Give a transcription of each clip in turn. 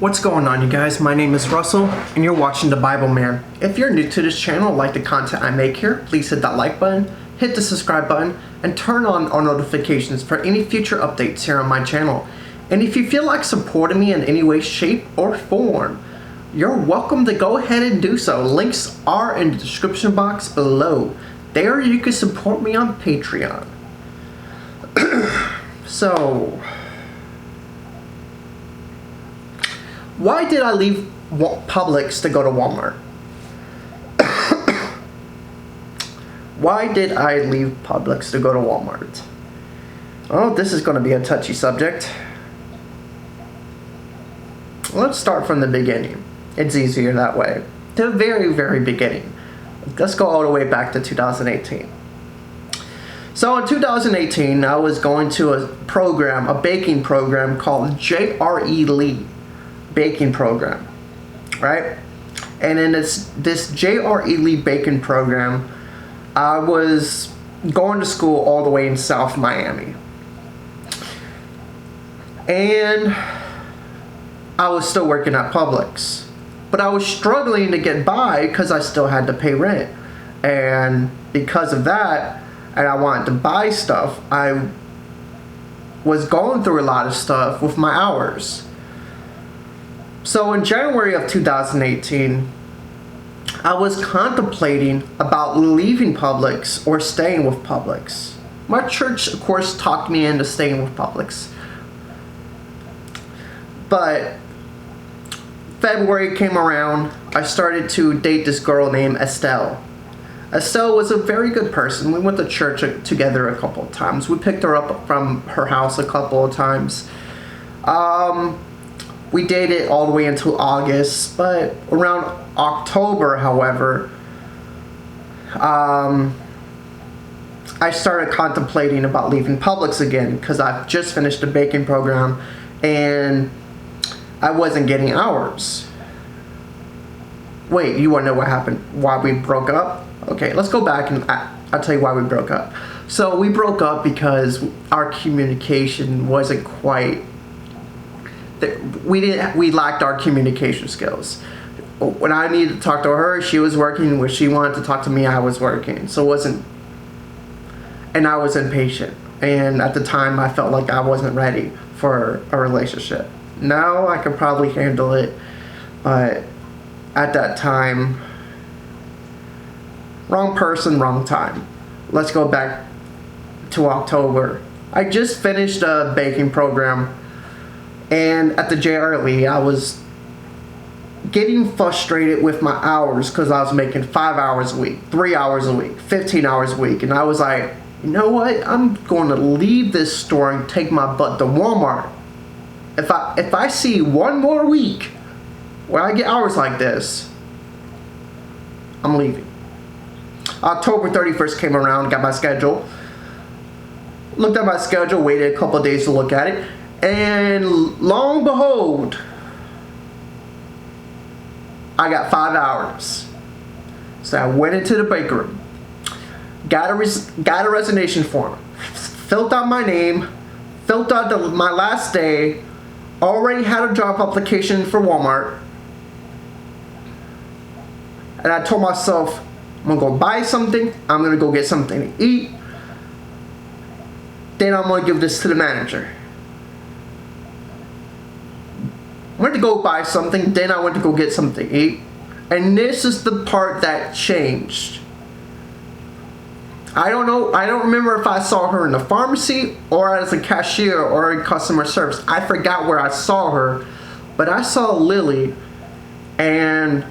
What's going on, you guys? My name is Russell and you're watching The Bible Man. If you're new to this channel, like the content I make here, please hit that like button, hit the subscribe button, and turn on our notifications for any future updates here on my channel. And if you feel like supporting me in any way, shape, or form, you're welcome to go ahead and do so. Links are in the description box below. There you can support me on Patreon. So, why did I leave Publix to go to Walmart? Why did I leave Publix to go to Walmart? Oh, this is going to be a touchy subject. Let's start from the beginning. It's easier that way. The very, very beginning. Let's go all the way back to 2018. So in 2018, I was going to a baking program called J.R.E. Lee baking program, right? And in this J.R.E. Lee baking program, I was going to school all the way in South Miami. And I was still working at Publix. But I was struggling to get by because I still had to pay rent. And because of that, and I wanted to buy stuff, I was going through a lot of stuff with my hours. So in January of 2018, I was contemplating about leaving Publix or staying with Publix. My church, of course, talked me into staying with Publix. But February came around, I started to date this girl named Estelle. Estelle was a very good person. We went to church together a couple of times. We picked her up from her house a couple of times. We dated all the way until August, but around October, however, I started contemplating about leaving Publix again because I've just finished a baking program and I wasn't getting hours. Wait, you want to know what happened? Why we broke up? Okay, let's go back and I'll tell you why we broke up. So we broke up because our communication wasn't quite. We lacked our communication skills. When I needed to talk to her, she was working. When she wanted to talk to me, I was working. So it wasn't. And I was impatient. And at the time, I felt like I wasn't ready for a relationship. Now I could probably handle it, but at that time, wrong person, wrong time. Let's go back to October. I just finished a baking program, and at the JRLE, I was getting frustrated with my hours because I was making 5 hours a week, 3 hours a week, 15 hours a week, and I was like, you know what? I'm going to leave this store and take my butt to Walmart. If I see one more week where I get hours like this, I'm leaving. October 31st came around, got my schedule. Looked at my schedule, waited a couple of days to look at it, and lo and behold, I got 5 hours. So I went into the break room, got a resignation form, filled out my name, filled out my last day, already had a job application for Walmart, and I told myself, I'm gonna go buy something, I'm gonna go get something to eat, then I'm gonna give this to the manager. I went to go buy something, then I went to go get something to eat, and this is the part that changed. I don't remember if I saw her in the pharmacy or as a cashier or in customer service. I forgot where I saw her, but I saw Lily and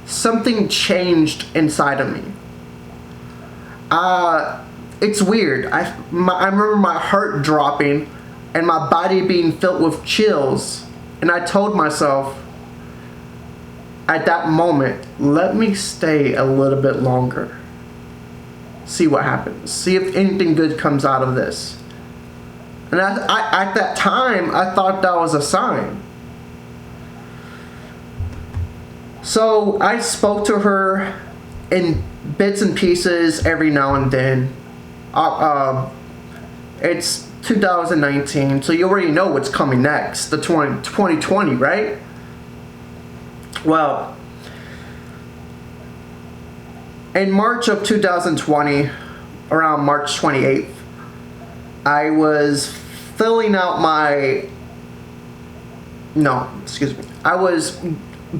something changed inside of me. It's weird. I remember my heart dropping and my body being filled with chills, and I told myself at that moment, let me stay a little bit longer. See what happens. See if anything good comes out of this. And at that time, I thought that was a sign. So I spoke to her in bits and pieces every now and then. It's 2019, so you already know what's coming next. The 2020, right? Well, in March of 2020, around March 28th, I was filling out my, no, excuse me. I was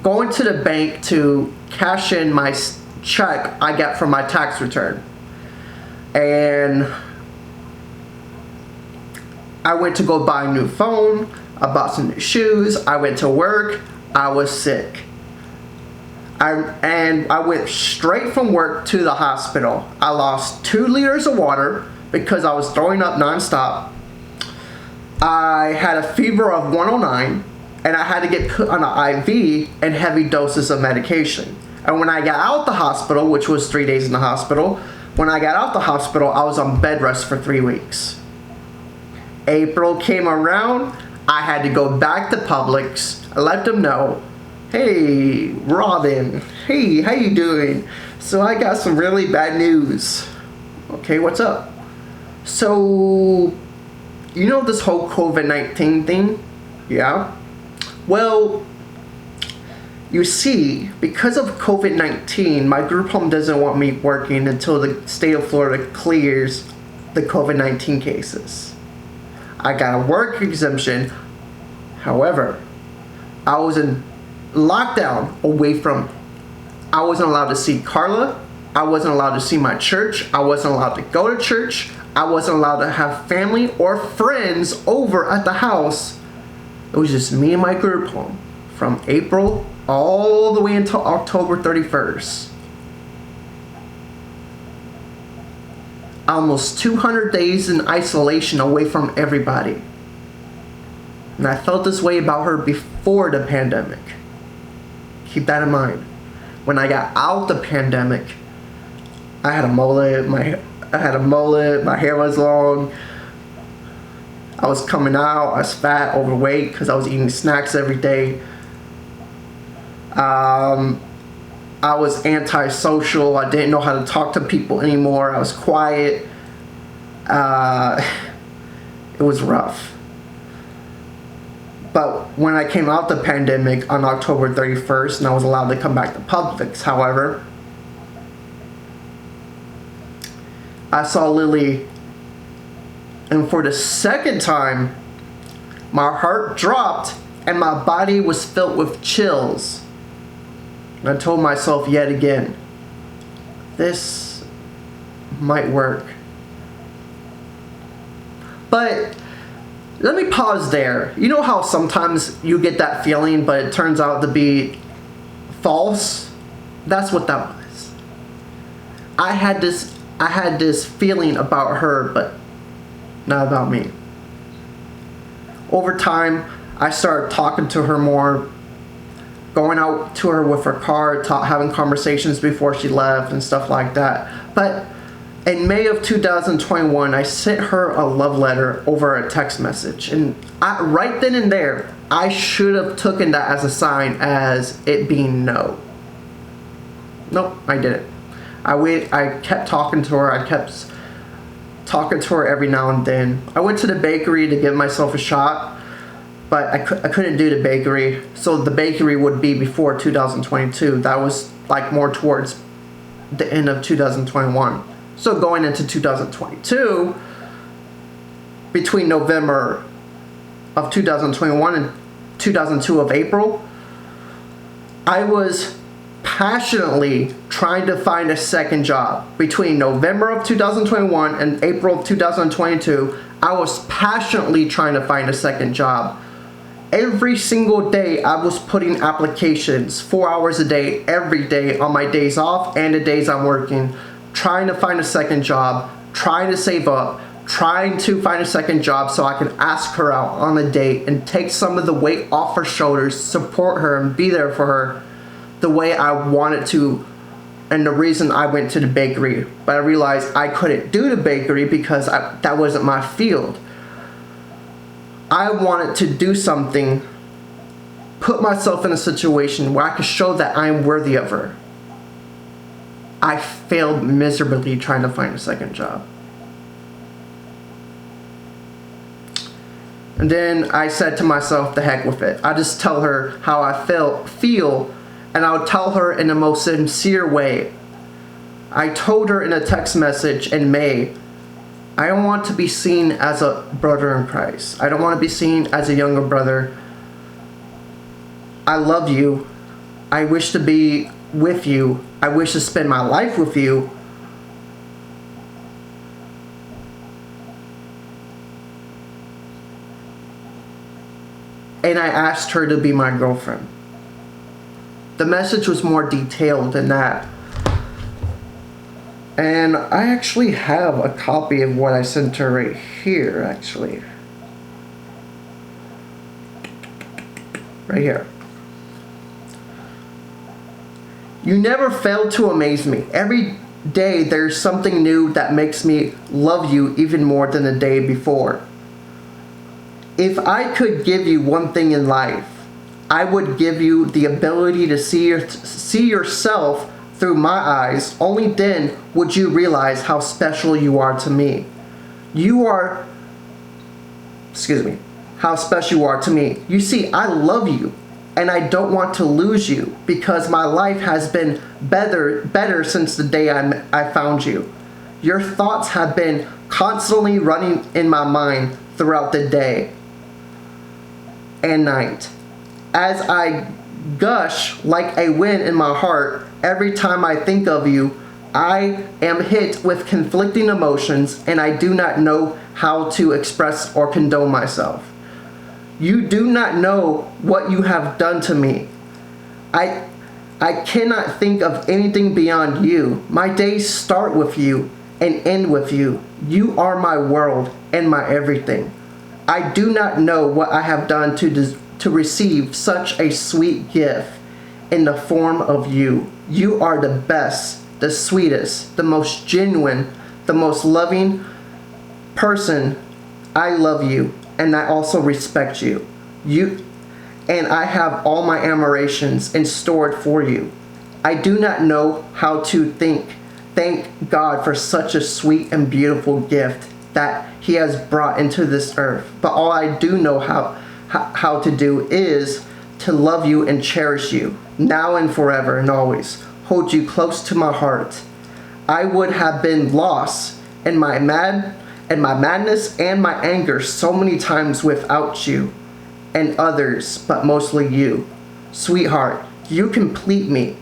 going to the bank to cash in my check I got from my tax return. And I went to go buy a new phone, I bought some new shoes, I went to work, I was sick. I went straight from work to the hospital. I lost 2 liters of water because I was throwing up nonstop. I had a fever of 109, and I had to get put on an IV and heavy doses of medication. And when I got out the hospital, which was 3 days in the hospital, when I got out the hospital, I was on bed rest for 3 weeks. April came around, I had to go back to Publix. I let them know, hey, Robin, hey, how you doing? So I got some really bad news. Okay, what's up? So, you know this whole COVID-19 thing? Yeah? Well, you see, because of COVID-19, my group home doesn't want me working until the state of Florida clears the COVID-19 cases. I got a work exemption. However, I was in lockdown away from, I wasn't allowed to see Carla. I wasn't allowed to see my church. I wasn't allowed to go to church. I wasn't allowed to have family or friends over at the house. It was just me and my group home from April all the way until October 31st. Almost 200 days in isolation away from everybody. And I felt this way about her before the pandemic. Keep that in mind. When I got out the pandemic, I had a mullet, my hair was long. I was coming out, I was fat, overweight because I was eating snacks every day. I was antisocial. I didn't know how to talk to people anymore. I was quiet. It was rough. But when I came out the pandemic on October 31st and I was allowed to come back to Publix, however, I saw Lily, and for the second time, my heart dropped and my body was filled with chills. And I told myself yet again, this might work. But let me pause there. You know how sometimes you get that feeling, but it turns out to be false? That's what that was. I had this feeling about her, but not about me. Over time, I started talking to her more, going out to her with her car, having conversations before she left and stuff like that. But in May of 2021, I sent her a love letter over a text message. And right then and there, I should have taken that as a sign as it being no. Nope, I didn't. I kept talking to her. I kept talking to her every now and then. I went to the bakery to give myself a shot, but I couldn't do the bakery. So the bakery would be before 2022. That was like more towards the end of 2021. So going into 2022, between November of 2021 and 2002 of April, I was passionately trying to find a second job. Between November of 2021 and April of 2022, I was passionately trying to find a second job. Every single day I was putting applications, 4 hours a day, every day on my days off and the days I'm working, trying to find a second job, trying to save up, trying to find a second job so I can ask her out on a date and take some of the weight off her shoulders, support her and be there for her the way I wanted to, and the reason I went to the bakery. But I realized I couldn't do the bakery because that wasn't my field. I wanted to do something, put myself in a situation where I could show that I'm worthy of her. I failed miserably trying to find a second job. And then I said to myself, the heck with it. I just tell her how I feel and I'll tell her in the most sincere way. I told her in a text message in May, I don't want to be seen as a brother in Christ. I don't want to be seen as a younger brother. I love you. I wish to be with you. I wish to spend my life with you. And I asked her to be my girlfriend. The message was more detailed than that. And I actually have a copy of what I sent her right here, actually. Right here. You never fail to amaze me. Every day there's something new that makes me love you even more than the day before. If I could give you one thing in life, I would give you the ability to see yourself through my eyes. Only then would you realize how special you are to me. How special you are to me. You see, I love you, and I don't want to lose you because my life has been better since the day I found you. Your thoughts have been constantly running in my mind throughout the day and night. As I gush like a wind in my heart, every time I think of you, I am hit with conflicting emotions and I do not know how to express or condone myself. You do not know what you have done to me. I cannot think of anything beyond you. My days start with you and end with you. You are my world and my everything. I do not know what I have done to receive such a sweet gift in the form of you. You are the best, the sweetest, the most genuine, the most loving person. I love you, and I also respect you. And I have all my admirations and stored for you. I do not know how to thank God for such a sweet and beautiful gift that He has brought into this earth. But all I do know how to do is to love you and cherish you, now and forever and always. Hold you close to my heart. I would have been lost in my madness and my anger so many times without you and others, but mostly you. Sweetheart, you complete me.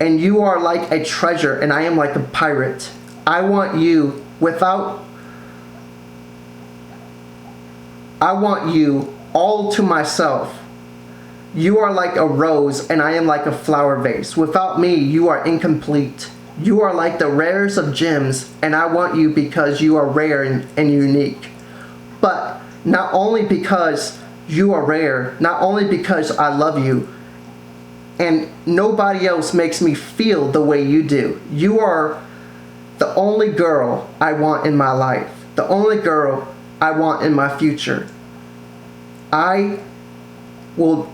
And you are like a treasure and I am like a pirate. I want you all to myself. You are like a rose and I am like a flower vase. Without me, you are incomplete. You are like the rarest of gems and I want you because you are rare and unique. But not only because you are rare, not only because I love you, and nobody else makes me feel the way you do. You are the only girl I want in my life. The only girl I want in my future. I will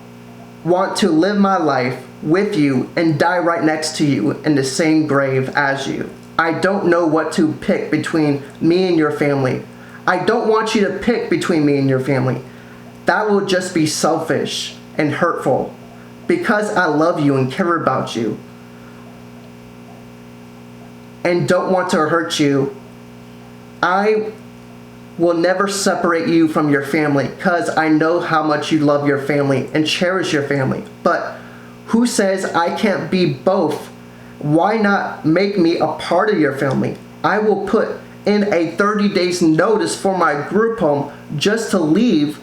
want to live my life with you and die right next to you in the same grave as you. I don't know what to pick between me and your family. I don't want you to pick between me and your family. That will just be selfish and hurtful. Because I love you and care about you and don't want to hurt you, I will never separate you from your family because I know how much you love your family and cherish your family. But who says I can't be both? Why not make me a part of your family? I will put in a 30 days notice for my group home just to leave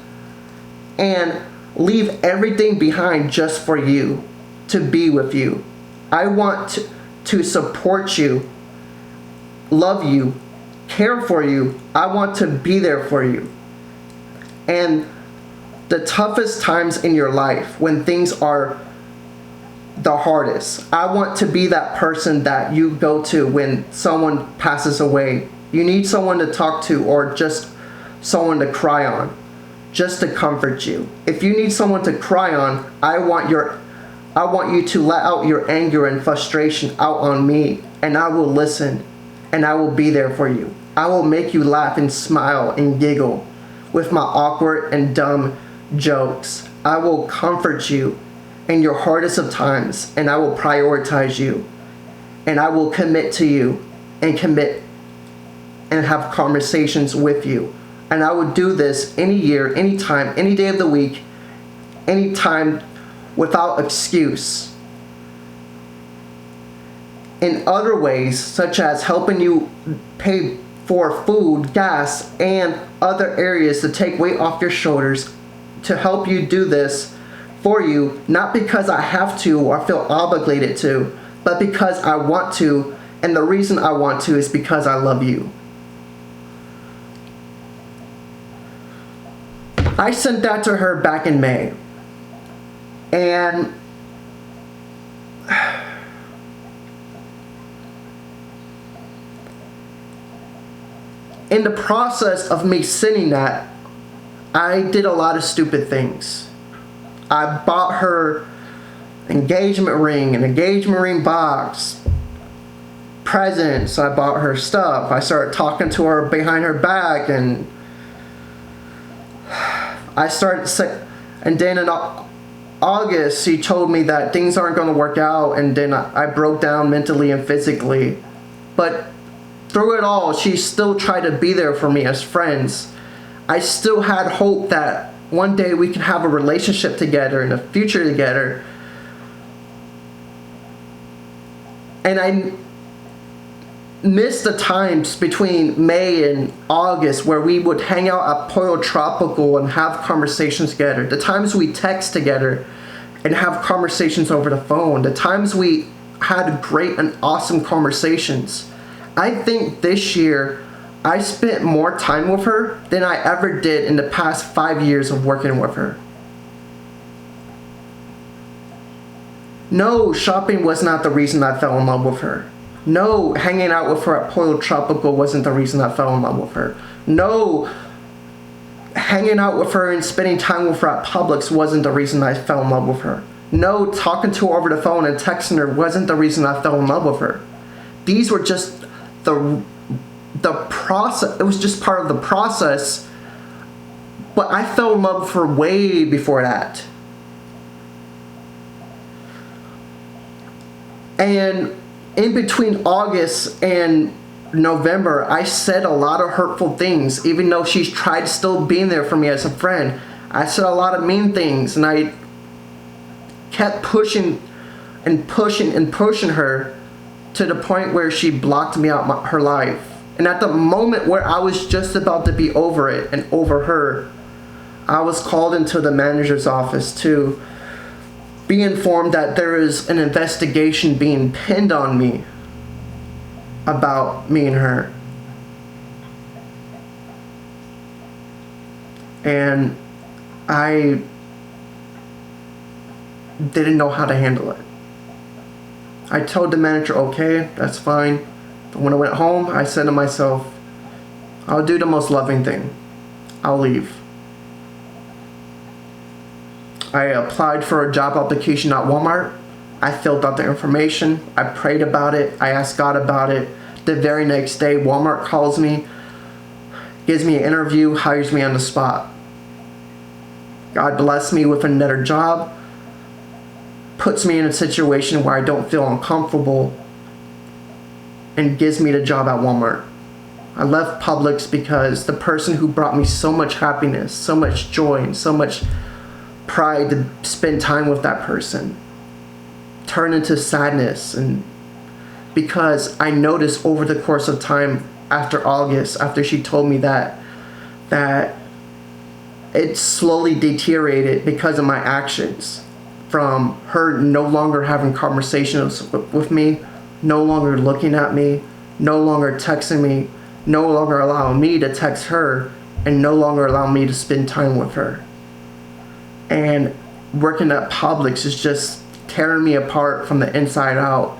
and leave everything behind just for you, to be with you. I want to support you, love you, care for you. I want to be there for you. And the toughest times in your life, when things are the hardest, I want to be that person that you go to when someone passes away. You need someone to talk to or just someone to cry on. Just to comfort you. If you need someone to cry on, I want you to let out your anger and frustration out on me, and I will listen, and I will be there for you. I will make you laugh and smile and giggle with my awkward and dumb jokes. I will comfort you in your hardest of times, and I will prioritize you, and I will commit to you and commit and have conversations with you. And I would do this any year, any time, any day of the week, any time, without excuse. In other ways, such as helping you pay for food, gas, and other areas to take weight off your shoulders, to help you do this for you, not because I have to or feel obligated to, but because I want to, and the reason I want to is because I love you. I sent that to her back in May. And in the process of me sending that, I did a lot of stupid things. I bought her engagement ring, an engagement ring box, presents. I bought her stuff. I started talking to her behind her back, and and then in August, she told me that things aren't going to work out, and then I broke down mentally and physically. But through it all, she still tried to be there for me as friends. I still had hope that one day we can have a relationship together and a future together. And I missed the times between May and August where we would hang out at Pollo Tropical and have conversations together. The times we text together and have conversations over the phone. The times we had great and awesome conversations. I think this year I spent more time with her than I ever did in the past 5 years of working with her. No, shopping was not the reason I fell in love with her. No, hanging out with her at Pollo Tropical wasn't the reason I fell in love with her. No, hanging out with her and spending time with her at Publix wasn't the reason I fell in love with her. No, talking to her over the phone and texting her wasn't the reason I fell in love with her. These were just the process. It was just part of the process. But I fell in love with her way before that. And in between August and November, I said a lot of hurtful things, even though she's tried still being there for me as a friend. I said a lot of mean things, and I kept pushing and pushing and pushing her to the point where she blocked me out her life. And at the moment where I was just about to be over it and over her, I was called into the manager's office to be informed that there is an investigation being pinned on me about me and her. And I didn't know how to handle it. I told the manager, okay, that's fine. But when I went home, I said to myself, I'll do the most loving thing. I'll leave. I applied for a job application at Walmart. I filled out the information. I prayed about it. I asked God about it. The very next day, Walmart calls me, gives me an interview, hires me on the spot. God blessed me with another job, puts me in a situation where I don't feel uncomfortable, and gives me the job at Walmart. I left Publix because the person who brought me so much happiness, so much joy, and so much pride to spend time with that person turned into sadness. And because I noticed over the course of time after August, after she told me that it slowly deteriorated because of my actions, from her no longer having conversations with me, no longer looking at me, no longer texting me, no longer allowing me to text her, and no longer allowing me to spend time with her. And working at Publix is just tearing me apart from the inside out.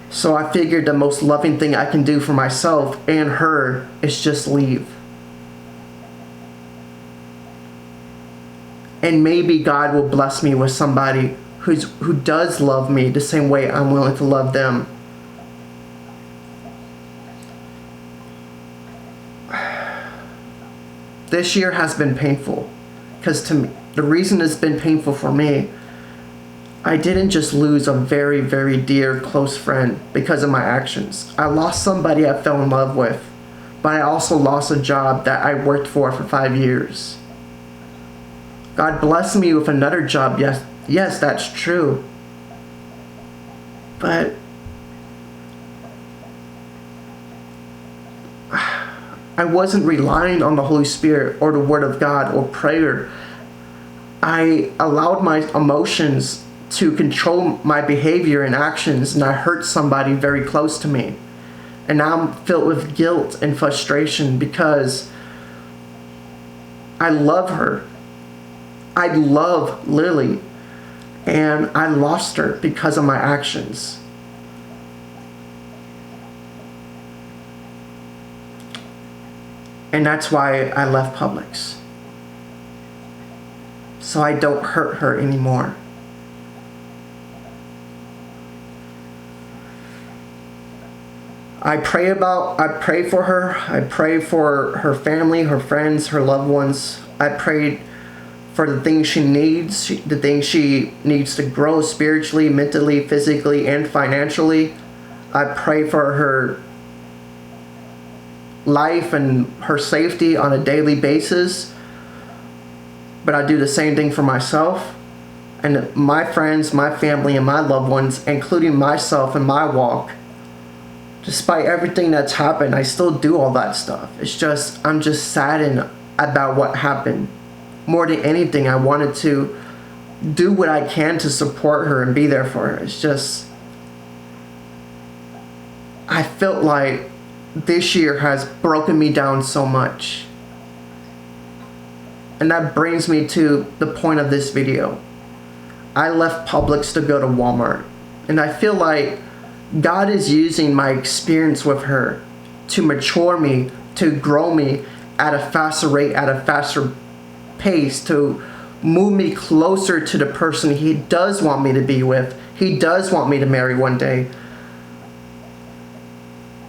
So I figured the most loving thing I can do for myself and her is just leave. And maybe God will bless me with somebody who does love me the same way I'm willing to love them. This year has been painful because to me, the reason it's been painful for me, I didn't just lose a very, very dear, close friend because of my actions. I lost somebody I fell in love with, but I also lost a job that I worked for 5 years. God blessed me with another job, yes, that's true. But I wasn't relying on the Holy Spirit or the Word of God or prayer. I allowed my emotions to control my behavior and actions, and I hurt somebody very close to me. And now I'm filled with guilt and frustration because I love her. I love Lily, and I lost her because of my actions. And that's why I left Publix. So I don't hurt her anymore. I pray for her. I pray for her family, her friends, her loved ones. I prayed for the things she needs, the things she needs to grow spiritually, mentally, physically, and financially. I pray for her life and her safety on a daily basis. But I do the same thing for myself and my friends, my family, and my loved ones, including myself and my walk. Despite everything that's happened, I still do all that stuff. It's just, I'm just saddened about what happened. More than anything, I wanted to do what I can to support her and be there for her. It's just, I felt like this year has broken me down so much. And that brings me to the point of this video. I left Publix to go to Walmart. And I feel like God is using my experience with her to mature me, to grow me at a faster rate, at a faster pace, to move me closer to the person He does want me to be with. He does want me to marry one day.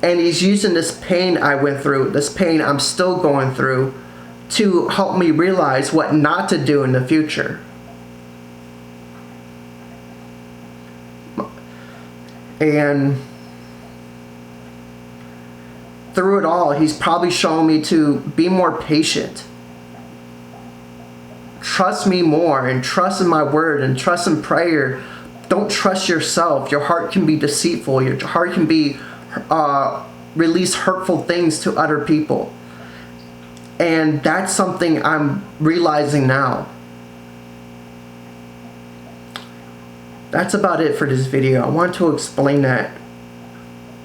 And He's using this pain I went through, this pain I'm still going through, to help me realize what not to do in the future. And through it all, He's probably shown me to be more patient. Trust me more, and trust in my word, and trust in prayer. Don't trust yourself. Your heart can be deceitful. Your heart can be release hurtful things to other people. And that's something I'm realizing now. That's about it for this video. I want to explain that,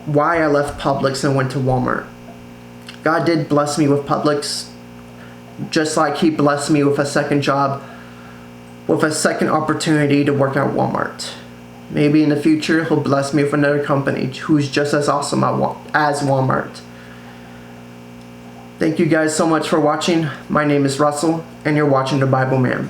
why I left Publix and went to Walmart. God did bless me with Publix, just like He blessed me with a second job, with a second opportunity to work at Walmart. Maybe in the future He'll bless me with another company who's just as awesome as Walmart. Thank you guys so much for watching. My name is Russell, and you're watching The Bible Man.